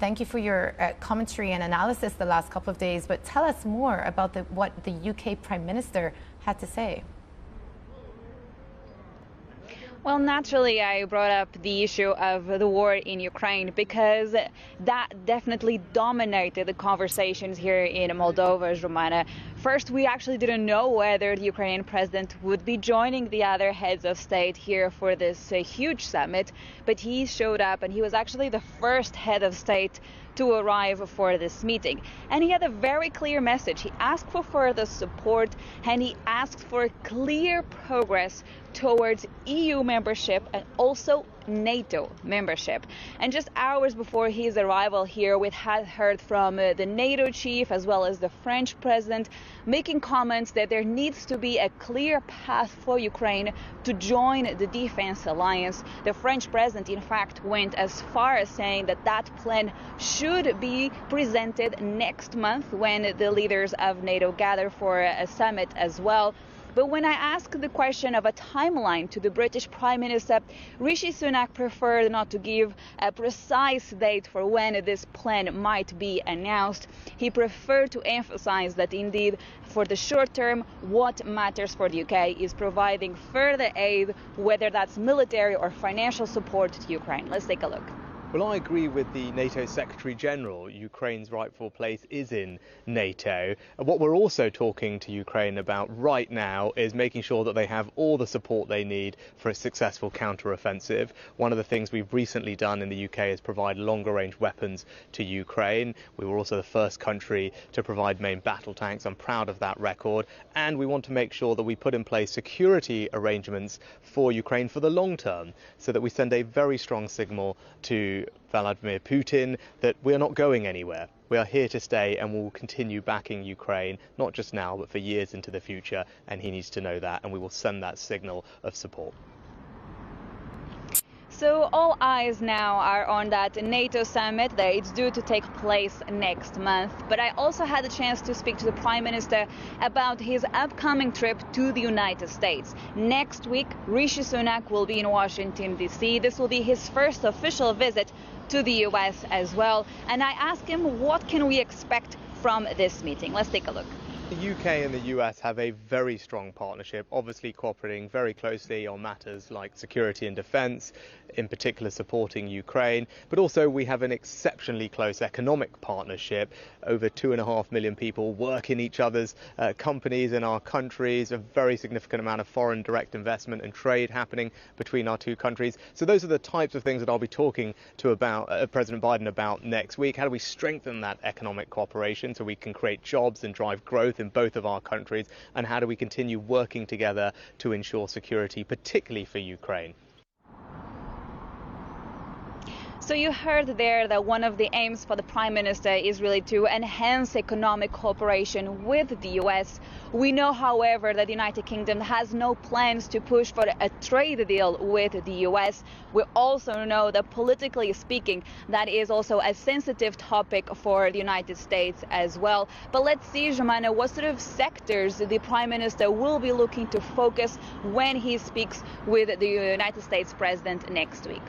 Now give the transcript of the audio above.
Thank you for your commentary and analysis the last couple of days, but tell us more about what the UK Prime Minister had to say. Well, naturally, I brought up the issue of the war in Ukraine because that definitely dominated the conversations here in Moldova, Romana. First, we actually didn't know whether the Ukrainian president would be joining the other heads of state here for this huge summit, but he showed up and he was actually the first head of state to arrive for this meeting. And he had a very clear message. He asked for further support and he asked for clear progress towards EU membership and also NATO membership. And just hours before his arrival here, we had heard from the NATO chief as well as the French president making comments that there needs to be a clear path for Ukraine to join the defense alliance. The French president, in fact, went as far as saying that that plan should be presented next month when the leaders of NATO gather for a summit as well. But when I asked the question of a timeline to the British Prime Minister, Rishi Sunak preferred not to give a precise date for when this plan might be announced. He preferred to emphasize that indeed, for the short term, what matters for the UK is providing further aid, whether that's military or financial support to Ukraine. Let's take a look. Well, I agree with the NATO Secretary General. Ukraine's rightful place is in NATO. What we're also talking to Ukraine about right now is making sure that they have all the support they need for a successful counter-offensive. One of the things we've recently done in the UK is provide longer-range weapons to Ukraine. We were also the first country to provide main battle tanks. I'm proud of that record. And we want to make sure that we put in place security arrangements for Ukraine for the long term, so that we send a very strong signal to Vladimir Putin that we are not going anywhere. We are here to stay and will continue backing Ukraine, not just now, but for years into the future. And he needs to know that, and we will send that signal of support. So all eyes now are on that NATO summit that it's due to take place next month. But I also had a chance to speak to the Prime Minister about his upcoming trip to the United States. Next week, Rishi Sunak will be in Washington, D.C. This will be his first official visit to the U.S. as well. And I asked him, what can we expect from this meeting? Let's take a look. The UK and the US have a very strong partnership, obviously cooperating very closely on matters like security and defence, in particular supporting Ukraine, but also we have an exceptionally close economic partnership. Over 2.5 million people work in each other's companies in our countries, a very significant amount of foreign direct investment and trade happening between our two countries. So those are the types of things that I'll be talking to President Biden about next week. How do we strengthen that economic cooperation so we can create jobs and drive growth in both of our countries, and how do we continue working together to ensure security, particularly for Ukraine? So you heard there that one of the aims for the Prime Minister is really to enhance economic cooperation with the US. We know, however, that the United Kingdom has no plans to push for a trade deal with the US. We also know that politically speaking, that is also a sensitive topic for the United States as well. But let's see, Jomana, what sort of sectors the Prime Minister will be looking to focus when he speaks with the United States President next week.